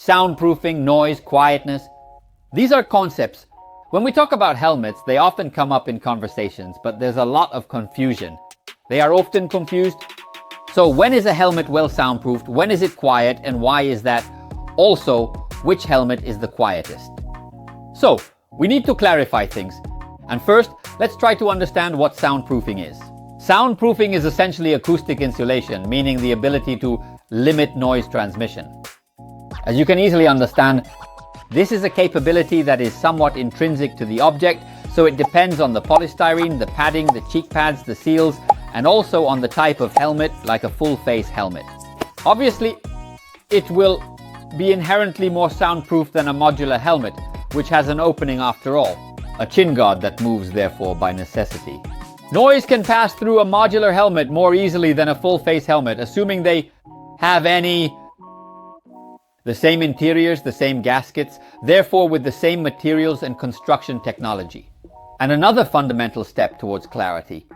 soundproofing, noise, quietness. These are concepts. When we talk about helmets, they often come up in conversations, but there's a lot of confusion. They are often confused. So when is a helmet well soundproofed? When is it quiet? And why is that? Also, which helmet is the quietest? So, we need to clarify things. And first, let's try to understand what soundproofing is. Soundproofing is essentially acoustic insulation, meaning the ability to limit noise transmission. As you can easily understand, this is a capability that is somewhat intrinsic to the object, so it depends on the polystyrene, the padding, the cheek pads, the seals, and also on the type of helmet, like a full-face helmet. Obviously, it will be inherently more soundproof than a modular helmet, which has an opening after all, a chin guard that moves therefore by necessity. Noise can pass through a modular helmet more easily than a full-face helmet, assuming they have the same interiors, the same gaskets, therefore with the same materials and construction technology. And another fundamental step towards clarity.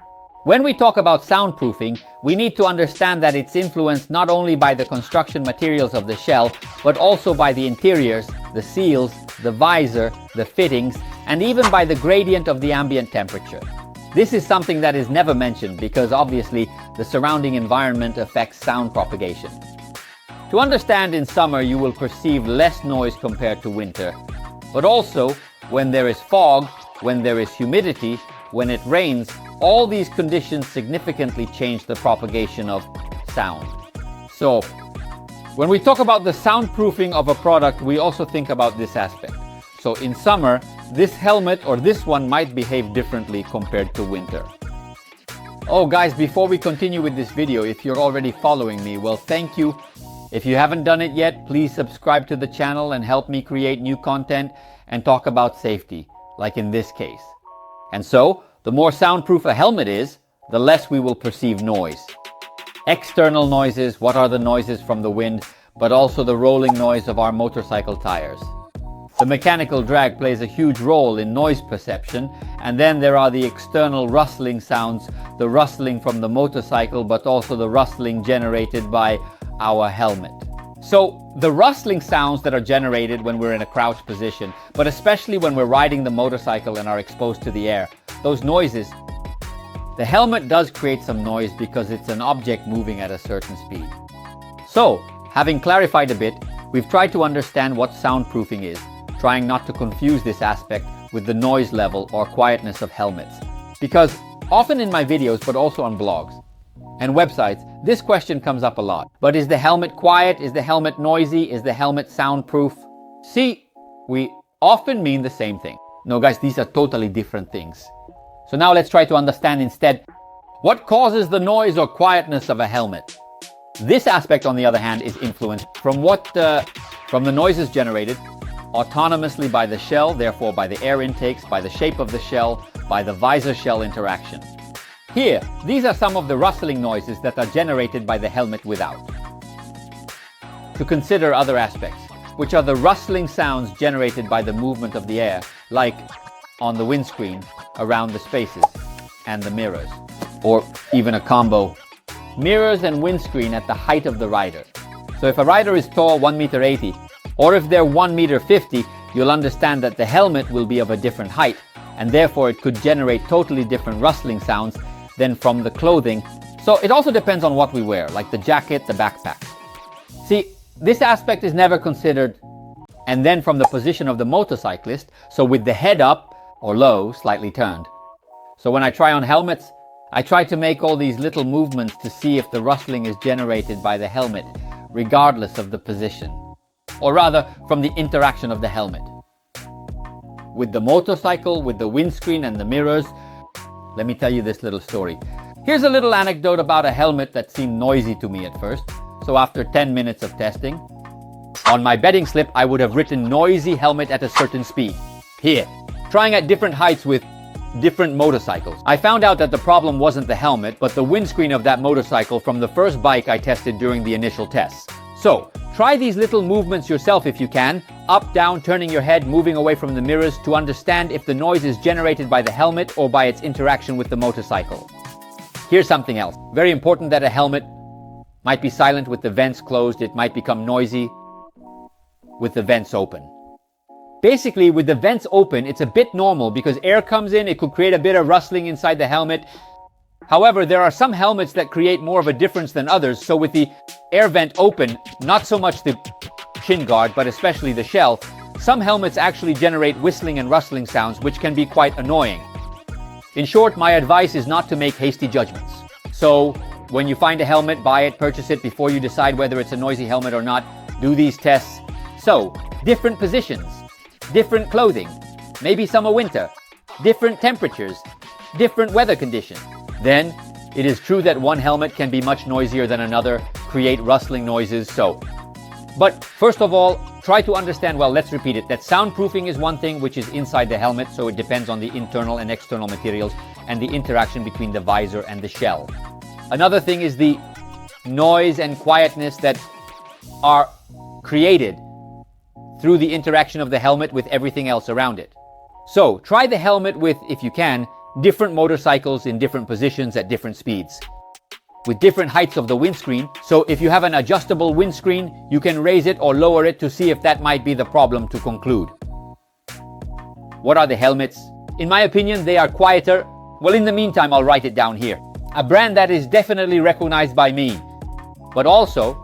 When we talk about soundproofing, we need to understand that it's influenced not only by the construction materials of the shell, but also by the interiors, the seals, the visor, the fittings, and even by the gradient of the ambient temperature. This is something that is never mentioned because obviously the surrounding environment affects sound propagation. To understand, in summer you will perceive less noise compared to winter, but also when there is fog, when there is humidity, when it rains, all these conditions significantly change the propagation of sound. So, when we talk about the soundproofing of a product, we also think about this aspect. So in summer, this helmet or this one might behave differently compared to winter. Oh guys, before we continue with this video, if you're already following me, well, thank you. If you haven't done it yet, please subscribe to the channel and help me create new content and talk about safety, like in this case. And so, the more soundproof a helmet is, the less we will perceive noise. External noises, what are the noises from the wind, but also the rolling noise of our motorcycle tires. The mechanical drag plays a huge role in noise perception, and then there are the external rustling sounds, the rustling from the motorcycle, but also the rustling generated by our helmet. So the rustling sounds that are generated when we're in a crouched position, but especially when we're riding the motorcycle and are exposed to the air, those noises, the helmet does create some noise because it's an object moving at a certain speed. So, having clarified a bit, we've tried to understand what soundproofing is, trying not to confuse this aspect with the noise level or quietness of helmets. Because often in my videos, but also on blogs and websites, this question comes up a lot. But is the helmet quiet? Is the helmet noisy? Is the helmet soundproof? See, we often mean the same thing. No guys, these are totally different things. So now let's try to understand instead, what causes the noise or quietness of a helmet? This aspect, on the other hand, is influenced from the noises generated autonomously by the shell, therefore by the air intakes, by the shape of the shell, by the visor-shell interaction. Here, these are some of the rustling noises that are generated by the helmet without. To consider other aspects, which are the rustling sounds generated by the movement of the air, like on the windscreen, around the spaces, and the mirrors. Or even a combo, mirrors and windscreen at the height of the rider. So if a rider is tall 1.80 meters, or if they're 1.50 meters, you'll understand that the helmet will be of a different height, and therefore it could generate totally different rustling sounds than from the clothing. So it also depends on what we wear, like the jacket, the backpack. See, this aspect is never considered. And then from the position of the motorcyclist, so with the head up or low, slightly turned. So when I try on helmets, I try to make all these little movements to see if the rustling is generated by the helmet, regardless of the position. Or rather, from the interaction of the helmet. With the motorcycle, with the windscreen and the mirrors, let me tell you this little story. Here's a little anecdote about a helmet that seemed noisy to me at first. So after 10 minutes of testing, on my betting slip, I would have written noisy helmet at a certain speed. Here, trying at different heights with different motorcycles. I found out that the problem wasn't the helmet, but the windscreen of that motorcycle from the first bike I tested during the initial tests. So, try these little movements yourself if you can, up, down, turning your head, moving away from the mirrors to understand if the noise is generated by the helmet or by its interaction with the motorcycle. Here's something else. Very important that a helmet might be silent with the vents closed, it might become noisy. with the vents open. Basically, with the vents open, it's a bit normal because air comes in, it could create a bit of rustling inside the helmet. However, there are some helmets that create more of a difference than others, so with the air vent open, not so much the shin guard, but especially the shell, some helmets actually generate whistling and rustling sounds, which can be quite annoying. In short, my advice is not to make hasty judgments. So, when you find a helmet, buy it, purchase it before you decide whether it's a noisy helmet or not. Do these tests. So, different positions, different clothing, maybe summer winter, different temperatures, different weather conditions. Then, it is true that one helmet can be much noisier than another, create rustling noises, But first of all, try to understand, well, let's repeat it, that soundproofing is one thing which is inside the helmet, so it depends on the internal and external materials and the interaction between the visor and the shell. Another thing is the noise and quietness that are created through the interaction of the helmet with everything else around it. So, try the helmet with, if you can, different motorcycles in different positions at different speeds, with different heights of the windscreen. So if you have an adjustable windscreen, you can raise it or lower it to see if that might be the problem to conclude. What are the helmets? In my opinion, they are quieter. Well, in the meantime, I'll write it down here. A brand that is definitely recognized by me, but also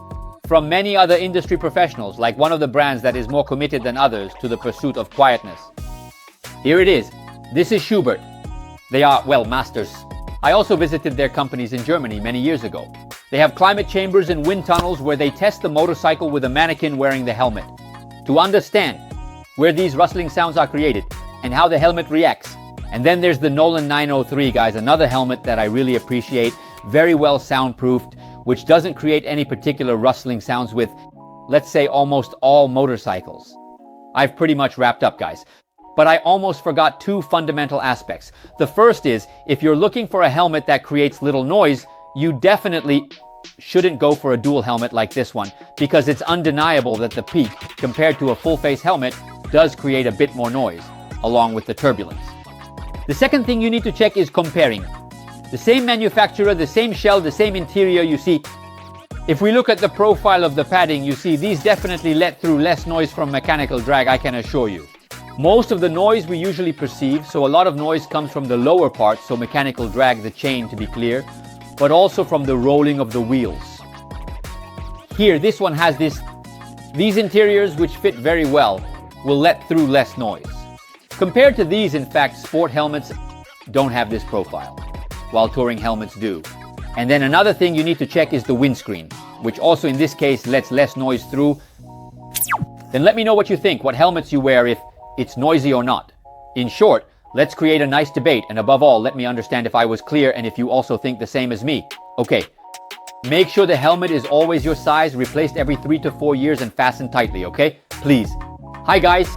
from many other industry professionals, like one of the brands that is more committed than others to the pursuit of quietness. Here it is. This is Schubert. They are, well, masters. I also visited their companies in Germany many years ago. They have climate chambers and wind tunnels where they test the motorcycle with a mannequin wearing the helmet to understand where these rustling sounds are created and how the helmet reacts. And then there's the Nolan 903, guys, another helmet that I really appreciate, very well soundproofed, which doesn't create any particular rustling sounds with, let's say, almost all motorcycles. I've pretty much wrapped up, guys. But I almost forgot two fundamental aspects. The first is, if you're looking for a helmet that creates little noise, you definitely shouldn't go for a dual helmet like this one, because it's undeniable that the peak, compared to a full-face helmet, does create a bit more noise, along with the turbulence. The second thing you need to check is comparing. The same manufacturer, the same shell, the same interior, you see. If we look at the profile of the padding, you see these definitely let through less noise from mechanical drag, I can assure you. Most of the noise we usually perceive, so a lot of noise comes from the lower part, so mechanical drag, the chain to be clear, but also from the rolling of the wheels. Here, this one has these interiors which fit very well, will let through less noise. Compared to these, in fact, sport helmets don't have this profile, while touring helmets do. And then another thing you need to check is the windscreen, which also in this case lets less noise through. Then let me know what you think, what helmets you wear, if it's noisy or not. In short, let's create a nice debate, and above all, let me understand if I was clear and if you also think the same as me. Okay, make sure the helmet is always your size, replaced every 3 to 4 years and fastened tightly, okay? Please. Hi guys.